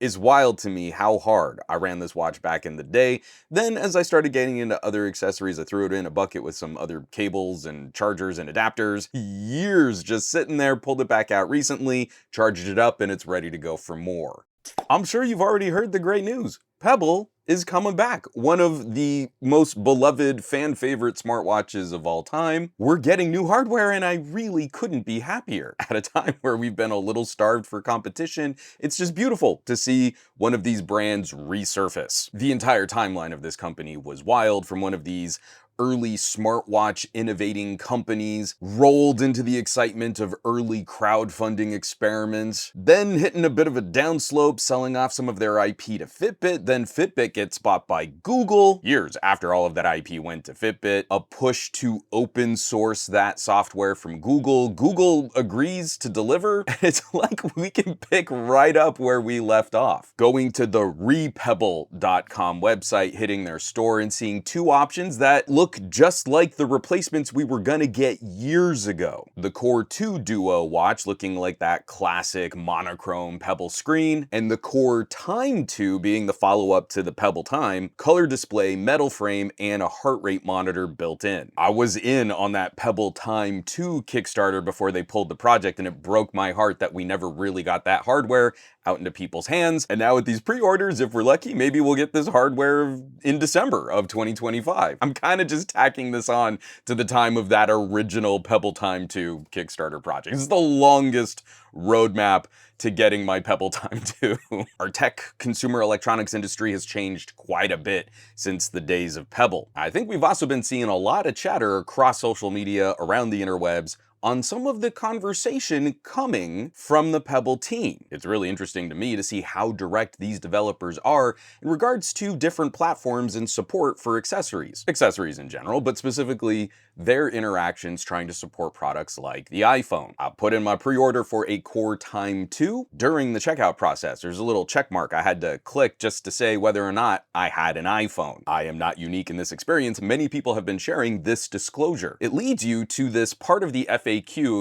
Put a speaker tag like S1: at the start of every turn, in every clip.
S1: It's wild to me how hard I ran this watch back in the day. Then as I started getting into other accessories, I threw it in a bucket with some other cables and chargers and adapters. Years just sitting there, pulled it back out recently, charged it up, and it's ready to go for more. I'm sure you've already heard the great news. Pebble is coming back. One of the most beloved fan favorite smartwatches of all time. We're getting new hardware and I really couldn't be happier. At a time where we've been a little starved for competition, it's just beautiful to see one of these brands resurface. The entire timeline of this company was wild, from one of these early smartwatch innovating companies, rolled into the excitement of early crowdfunding experiments, then hitting a bit of a downslope, selling off some of their IP to Fitbit, then Fitbit gets bought by Google. Years after all of that IP went to Fitbit, a push to open source that software from Google. Google agrees to deliver. It's like we can pick right up where we left off. Going to the repebble.com website, hitting their store and seeing two options that look just like the replacements we were gonna get years ago. The Core 2 Duo watch looking like that classic monochrome Pebble screen, and the Core Time 2 being the follow-up to the Pebble Time, color display, metal frame, and a heart rate monitor built in. I was in on that Pebble Time 2 Kickstarter before they pulled the project, and it broke my heart that we never really got that hardware out into people's hands. And now with these pre-orders, if we're lucky, maybe we'll get this hardware in December of 2025. I'm kind of just tacking this on to the time of that original Pebble Time 2 Kickstarter project. This is the longest roadmap to getting my Pebble Time 2. Our tech consumer electronics industry has changed quite a bit since the days of Pebble. I think we've also been seeing a lot of chatter across social media, around the interwebs, on some of the conversation coming from the Pebble team. It's really interesting to me to see how direct these developers are in regards to different platforms and support for accessories. Accessories in general, but specifically their interactions trying to support products like the iPhone. I put in my pre-order for a Core Time 2. During the checkout process, there's a little check mark I had to click just to say whether or not I had an iPhone. I am not unique in this experience. Many people have been sharing this disclosure. It leads you to this part of the FAQ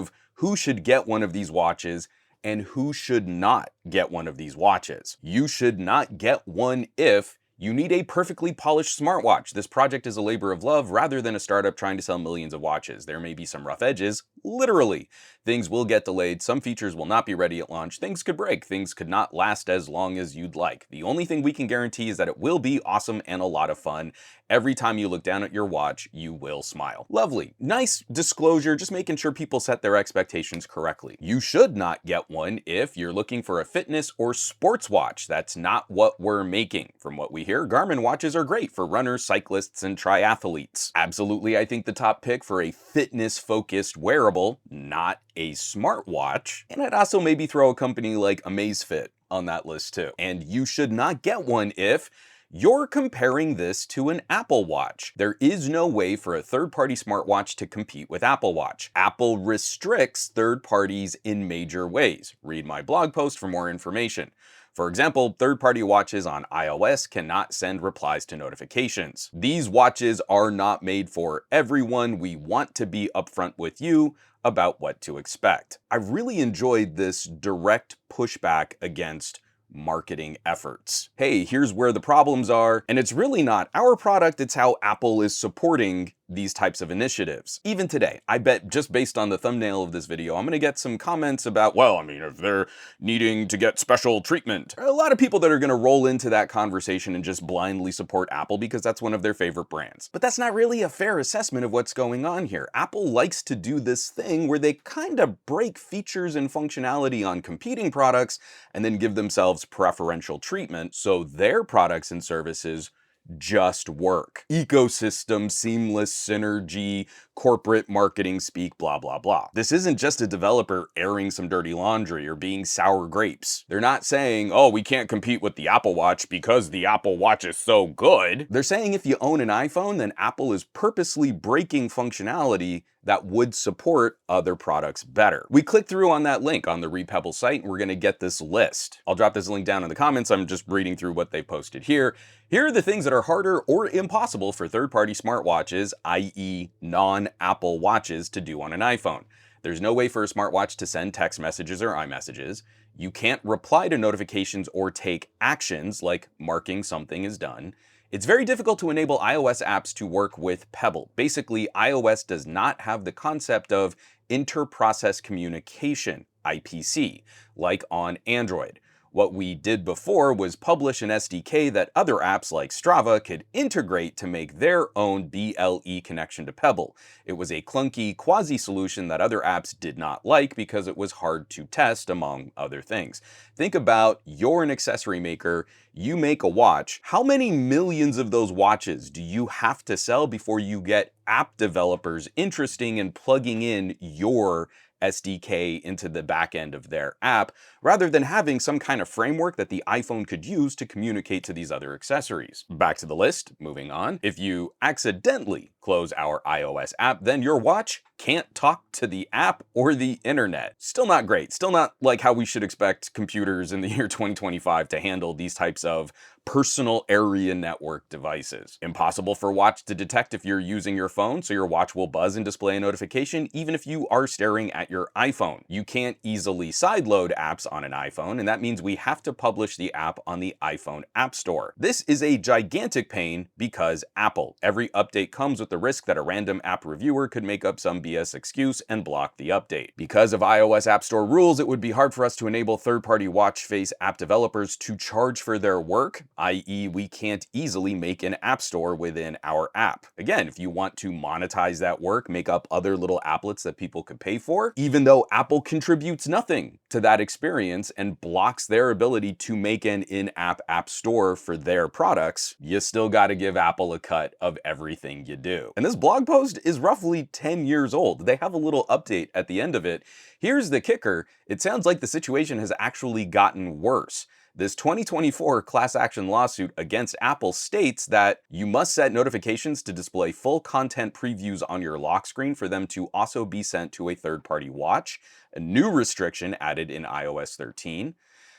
S1: of who should get one of these watches and who should not get one of these watches. You should not get one if you need a perfectly polished smartwatch. This project is a labor of love rather than a startup trying to sell millions of watches. There may be some rough edges, literally. Things will get delayed, some features will not be ready at launch, things could break, things could not last as long as you'd like. The only thing we can guarantee is that it will be awesome and a lot of fun. Every time you look down at your watch, you will smile. Lovely. Nice disclosure, just making sure people set their expectations correctly. You should not get one if you're looking for a fitness or sports watch. That's not what we're making. From what we hear, Garmin watches are great for runners, cyclists, and triathletes. Absolutely, I think the top pick for a fitness-focused wearable, not a smartwatch. And I'd also maybe throw a company like Amazfit on that list too. And you should not get one if you're comparing this to an Apple Watch. There is no way for a third-party smartwatch to compete with Apple Watch. Apple restricts third parties in major ways. Read my blog post for more information. For example, third-party watches on iOS cannot send replies to notifications. These watches are not made for everyone. We want to be upfront with you about what to expect. I've really enjoyed this direct pushback against marketing efforts. Hey, here's where the problems are, and it's really not our product, it's how Apple is supporting these types of initiatives. Even today, I bet just based on the thumbnail of this video, I'm gonna get some comments about, well, I mean, if they're needing to get special treatment. A lot of people that are gonna roll into that conversation and just blindly support Apple because that's one of their favorite brands. But that's not really a fair assessment of what's going on here. Apple likes to do this thing where they kind of break features and functionality on competing products and then give themselves preferential treatment so their products and services just work. Ecosystem, seamless synergy, corporate marketing speak, blah, blah, blah. This isn't just a developer airing some dirty laundry or being sour grapes. They're not saying, oh, we can't compete with the Apple Watch because the Apple Watch is so good. They're saying if you own an iPhone, then Apple is purposely breaking functionality that would support other products better. We click through on that link on the Repebble site, and we're gonna get this list. I'll drop this link down in the comments. I'm just reading through what they posted here. Here are the things that are harder or impossible for third-party smartwatches, i.e. non-Apple watches, to do on an iPhone. There's no way for a smartwatch to send text messages or iMessages. You can't reply to notifications or take actions like marking something is done. It's very difficult to enable iOS apps to work with Pebble. Basically, iOS does not have the concept of inter-process communication, IPC, like on Android. What we did before was publish an SDK that other apps like Strava could integrate to make their own BLE connection to Pebble. It was a clunky quasi-solution that other apps did not like because it was hard to test, among other things. Think about you're an accessory maker, you make a watch. How many millions of those watches do you have to sell before you get app developers interested in plugging in your SDK into the back end of their app, rather than having some kind of framework that the iPhone could use to communicate to these other accessories? Back to the list, moving on. If you accidentally close our iOS app, then your watch can't talk to the app or the internet. Still not great. Still not like how we should expect computers in the year 2025 to handle these types of personal area network devices. Impossible for watch to detect if you're using your phone, so your watch will buzz and display a notification even if you are staring at your iPhone. You can't easily sideload apps on an iPhone, and that means we have to publish the app on the iPhone App Store. This is a gigantic pain because Apple. Every update comes with the risk that a random app reviewer could make up some BS excuse and block the update. Because of iOS App Store rules, it would be hard for us to enable third-party watch face app developers to charge for their work, i.e. we can't easily make an app store within our app. Again, if you want to monetize that work, make up other little applets that people could pay for, even though Apple contributes nothing to that experience and blocks their ability to make an in-app app store for their products, you still got to give Apple a cut of everything you do. And this blog post is roughly 10 years old. They have a little update at the end of it. Here's the kicker. It sounds like the situation has actually gotten worse. This 2024 class action lawsuit against Apple states that you must set notifications to display full content previews on your lock screen for them to also be sent to a third-party watch, a new restriction added in iOS 13.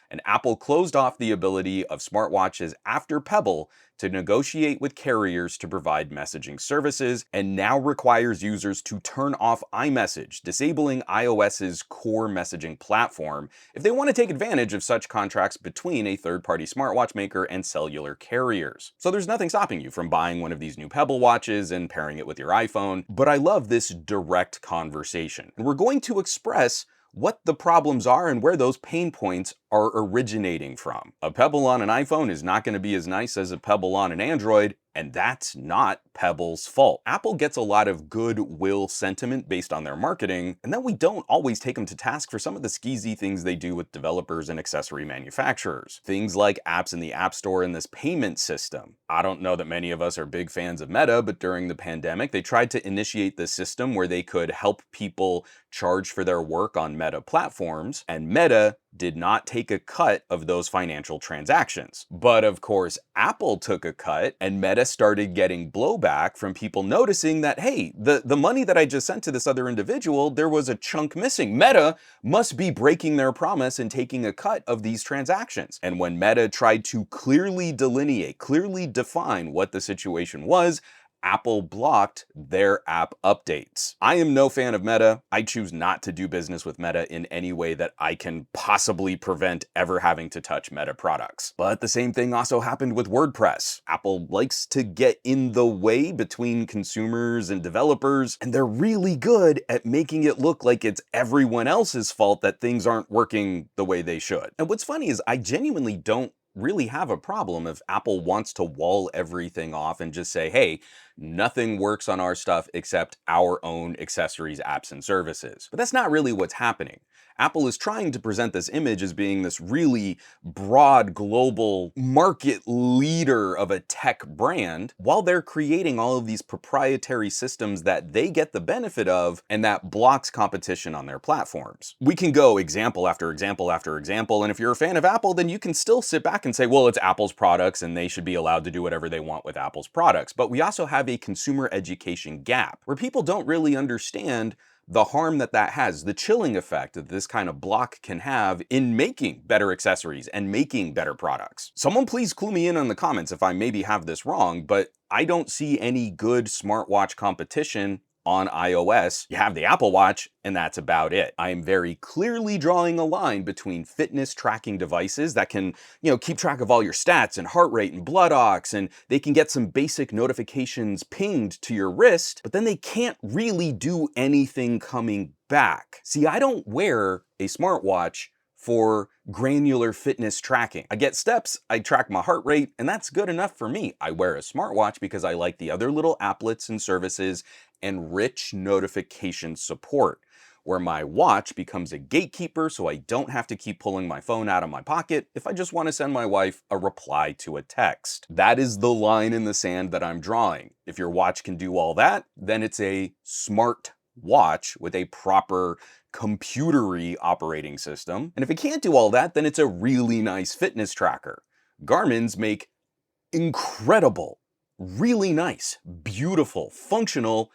S1: And Apple closed off the ability of smartwatches after Pebble to negotiate with carriers to provide messaging services, and now requires users to turn off iMessage, disabling iOS's core messaging platform if they want to take advantage of such contracts between a third-party smartwatch maker and cellular carriers. So there's nothing stopping you from buying one of these new Pebble watches and pairing it with your iPhone, but I love this direct conversation. And we're going to express what the problems are and where those pain points are originating from. A Pebble on an iPhone is not going to be as nice as a Pebble on an Android, and that's not Pebble's fault. Apple gets a lot of goodwill sentiment based on their marketing, and then we don't always take them to task for some of the skeezy things they do with developers and accessory manufacturers. Things like apps in the App Store and this payment system. I don't know that many of us are big fans of Meta, but during the pandemic, they tried to initiate this system where they could help people charge for their work on Meta platforms, and Meta did not take a cut of those financial transactions. But of course, Apple took a cut, and Meta started getting blowback from people noticing that, hey, the money that I just sent to this other individual, there was a chunk missing. Meta must be breaking their promise and taking a cut of these transactions. And when Meta tried to clearly delineate, clearly define what the situation was, Apple blocked their app updates. I am no fan of Meta. I choose not to do business with Meta in any way that I can possibly prevent ever having to touch Meta products. But the same thing also happened with WordPress. Apple likes to get in the way between consumers and developers, and they're really good at making it look like it's everyone else's fault that things aren't working the way they should. And what's funny is I genuinely don't really have a problem if Apple wants to wall everything off and just say, hey, nothing works on our stuff except our own accessories, apps, and services. But that's not really what's happening. Apple is trying to present this image as being this really broad global market leader of a tech brand, while they're creating all of these proprietary systems that they get the benefit of and that blocks competition on their platforms. We can go example after example after example, and if you're a fan of Apple, then you can still sit back and say, well, it's Apple's products and they should be allowed to do whatever they want with Apple's products. But we also have a consumer education gap where people don't really understand the harm that has, the chilling effect that this kind of block can have in making better accessories and making better products. Someone please clue me in the comments if I maybe have this wrong, but I don't see any good smartwatch competition on iOS, you have the Apple Watch, and that's about it. I am very clearly drawing a line between fitness tracking devices that can, keep track of all your stats and heart rate and blood ox, and they can get some basic notifications pinged to your wrist, but then they can't really do anything coming back. See, I don't wear a smartwatch for granular fitness tracking. I get steps, I track my heart rate, and that's good enough for me. I wear a smartwatch because I like the other little applets and services and rich notification support, where my watch becomes a gatekeeper so I don't have to keep pulling my phone out of my pocket if I just want to send my wife a reply to a text. That is the line in the sand that I'm drawing. If your watch can do all that, then it's a smart watch with a proper computery operating system. And if it can't do all that, then it's a really nice fitness tracker. Garmin's make incredible, really nice, beautiful, functional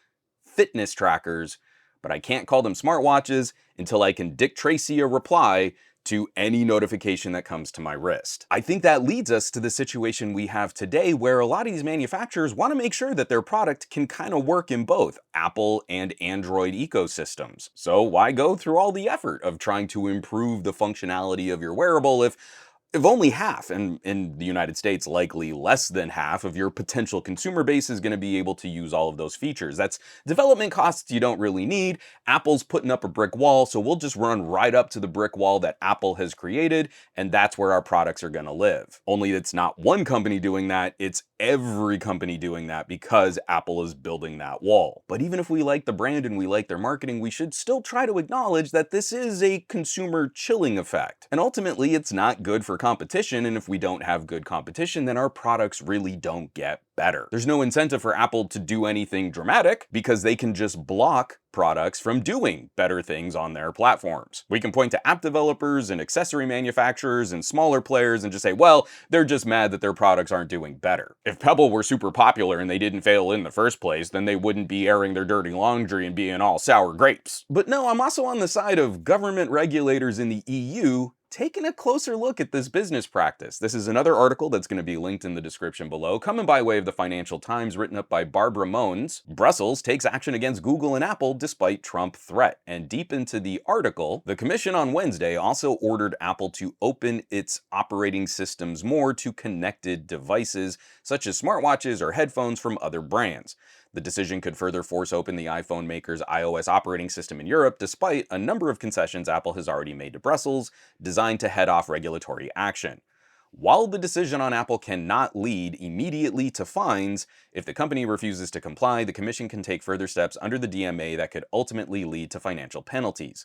S1: fitness trackers, but I can't call them smartwatches until I can Dick Tracy a reply to any notification that comes to my wrist. I think that leads us to the situation we have today where a lot of these manufacturers want to make sure that their product can kind of work in both Apple and Android ecosystems. So why go through all the effort of trying to improve the functionality of your wearable if only half, and in the United States, likely less than half of your potential consumer base is going to be able to use all of those features? That's development costs you don't really need. Apple's putting up a brick wall, so we'll just run right up to the brick wall that Apple has created, and that's where our products are going to live. Only it's not one company doing that, it's every company doing that because Apple is building that wall. But even if we like the brand and we like their marketing, we should still try to acknowledge that this is a consumer chilling effect. And ultimately, it's not good for competition, and if we don't have good competition, then our products really don't get better. There's no incentive for Apple to do anything dramatic because they can just block products from doing better things on their platforms. We can point to app developers and accessory manufacturers and smaller players and just say, well, they're just mad that their products aren't doing better. If Pebble were super popular and they didn't fail in the first place, then they wouldn't be airing their dirty laundry and being all sour grapes. But no, I'm also on the side of government regulators in the EU taking a closer look at this business practice. This is another article that's going to be linked in the description below, coming by way of the Financial Times, written up by Barbara Mones. Brussels takes action against Google and Apple despite Trump threat. And deep into the article, the Commission on Wednesday also ordered Apple to open its operating systems more to connected devices, such as smartwatches or headphones from other brands. The decision could further force open the iPhone maker's iOS operating system in Europe, despite a number of concessions Apple has already made to Brussels, designed to head off regulatory action. While the decision on Apple cannot lead immediately to fines, if the company refuses to comply, the Commission can take further steps under the DMA that could ultimately lead to financial penalties.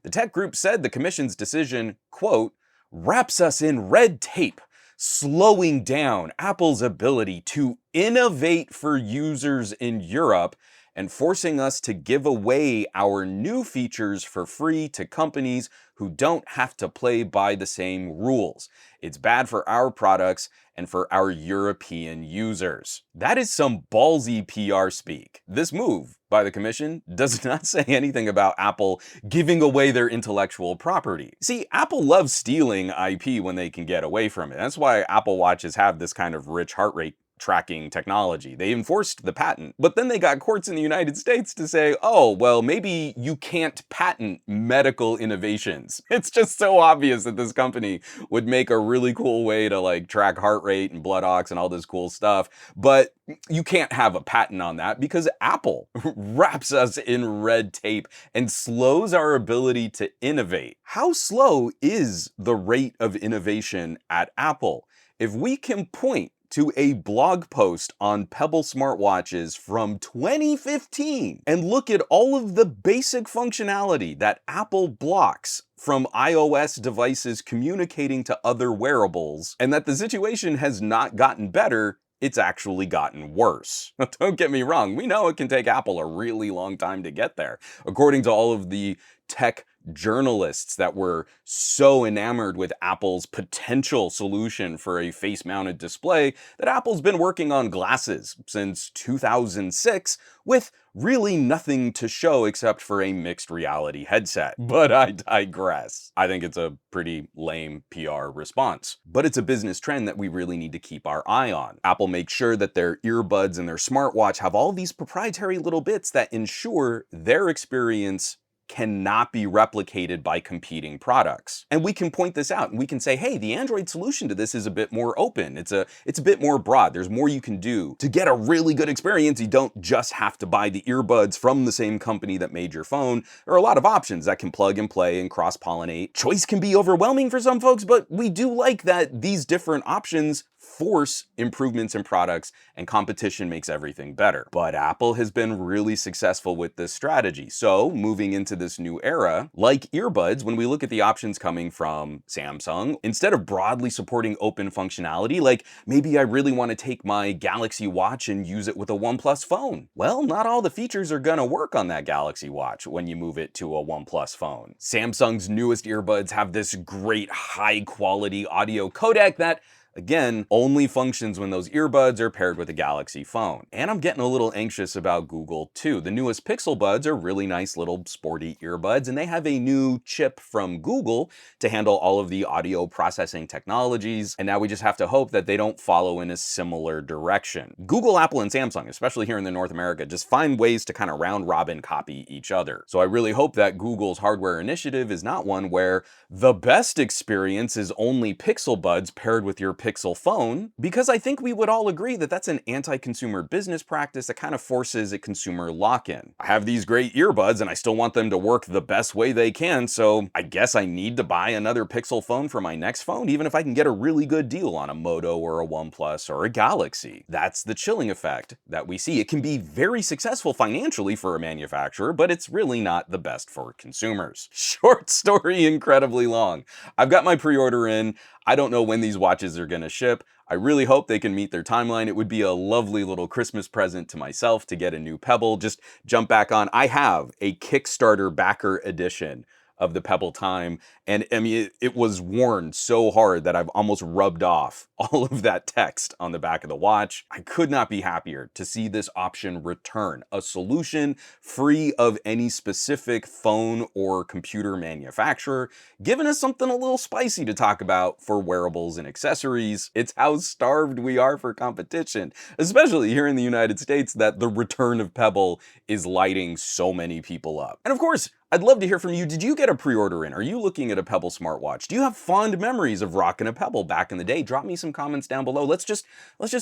S1: The tech group said the Commission's decision, quote, wraps us in red tape, slowing down Apple's ability to innovate for users in Europe and forcing us to give away our new features for free to companies who don't have to play by the same rules. It's bad for our products and for our European users. That is some ballsy PR speak. This move by the Commission does not say anything about Apple giving away their intellectual property. See, Apple loves stealing IP when they can get away from it. That's why Apple Watches have this kind of rich heart rate tracking technology. They enforced the patent, but then they got courts in the United States to say, oh, well, maybe you can't patent medical innovations. It's just so obvious that this company would make a really cool way to track heart rate and blood ox and all this cool stuff, but you can't have a patent on that because Apple wraps us in red tape and slows our ability to innovate. How slow is the rate of innovation at Apple? If we can point to a blog post on Pebble Smartwatches from 2015 and look at all of the basic functionality that Apple blocks from iOS devices communicating to other wearables, and that the situation has not gotten better, it's actually gotten worse. Don't get me wrong, we know it can take Apple a really long time to get there. According to all of the tech journalists that were so enamored with Apple's potential solution for a face-mounted display, that Apple's been working on glasses since 2006 with really nothing to show except for a mixed reality headset. But I digress. I think it's a pretty lame PR response. But it's a business trend that we really need to keep our eye on. Apple makes sure that their earbuds and their smartwatch have all these proprietary little bits that ensure their experience cannot be replicated by competing products. And we can point this out and we can say, hey, the Android solution to this is a bit more open. It's a bit more broad. There's more you can do. To get a really good experience, you don't just have to buy the earbuds from the same company that made your phone. There are a lot of options that can plug and play and cross-pollinate. Choice can be overwhelming for some folks, but we do like that these different options force improvements in products, and competition makes everything better. But Apple has been really successful with this strategy. So moving into this new era, like earbuds, when we look at the options coming from Samsung, instead of broadly supporting open functionality, like maybe I really want to take my Galaxy Watch and use it with a OnePlus phone. Well, not all the features are gonna work on that Galaxy Watch when you move it to a OnePlus phone. Samsung's newest earbuds have this great high quality audio codec that, again, only functions when those earbuds are paired with a Galaxy phone. And I'm getting a little anxious about Google too. The newest Pixel Buds are really nice little sporty earbuds, and they have a new chip from Google to handle all of the audio processing technologies. And now we just have to hope that they don't follow in a similar direction. Google, Apple, and Samsung, especially here in the North America, just find ways to kind of round robin copy each other. So I really hope that Google's hardware initiative is not one where the best experience is only Pixel Buds paired with your Pixel phone, because I think we would all agree that that's an anti-consumer business practice that kind of forces a consumer lock-in. I have these great earbuds and I still want them to work the best way they can, so I guess I need to buy another Pixel phone for my next phone, even if I can get a really good deal on a Moto or a OnePlus or a Galaxy. That's the chilling effect that we see. It can be very successful financially for a manufacturer, but it's really not the best for consumers. Short story, incredibly long. I've got my pre-order in. I don't know when these watches are gonna ship. I really hope they can meet their timeline. It would be a lovely little Christmas present to myself to get a new Pebble. Just jump back on. I have a Kickstarter backer edition of the Pebble Time, and I mean, it was worn so hard that I've almost rubbed off all of that text on the back of the watch. I could not be happier to see this option return, a solution free of any specific phone or computer manufacturer, giving us something a little spicy to talk about for wearables and accessories. It's how starved we are for competition, especially here in the United States, that the return of Pebble is lighting so many people up. And of course, I'd love to hear from you. Did you get a pre-order in? Are you looking at a Pebble smartwatch? Do you have fond memories of rocking a Pebble back in the day? Drop me some comments down below. Let's just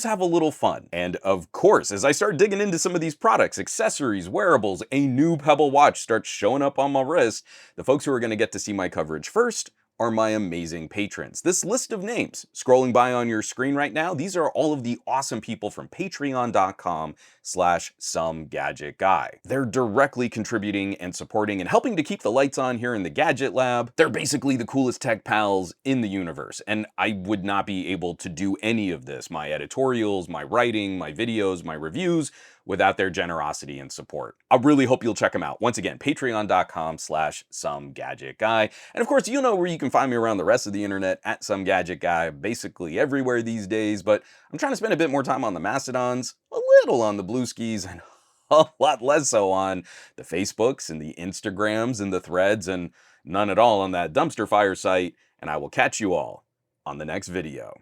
S1: have a little fun. And of course, as I start digging into some of these products, accessories, wearables, a new Pebble watch starts showing up on my wrist, the folks who are going to get to see my coverage first are my amazing patrons. This list of names scrolling by on your screen right now, these are all of the awesome people from patreon.com/SomeGadgetGuy. They're directly contributing and supporting and helping to keep the lights on here in the Gadget Lab. They're basically the coolest tech pals in the universe, and I would not be able to do any of this, my editorials, my writing, my videos, my reviews, without their generosity and support. I really hope you'll check them out. Once again, patreon.com/SomeGadgetGuy. And of course, you know where you can find me around the rest of the internet, at SomeGadgetGuy, basically everywhere these days, but I'm trying to spend a bit more time on the Mastodons, a little on the Blueskis, and a lot less so on the Facebooks and the Instagrams and the Threads, and none at all on that dumpster fire site, and I will catch you all on the next video.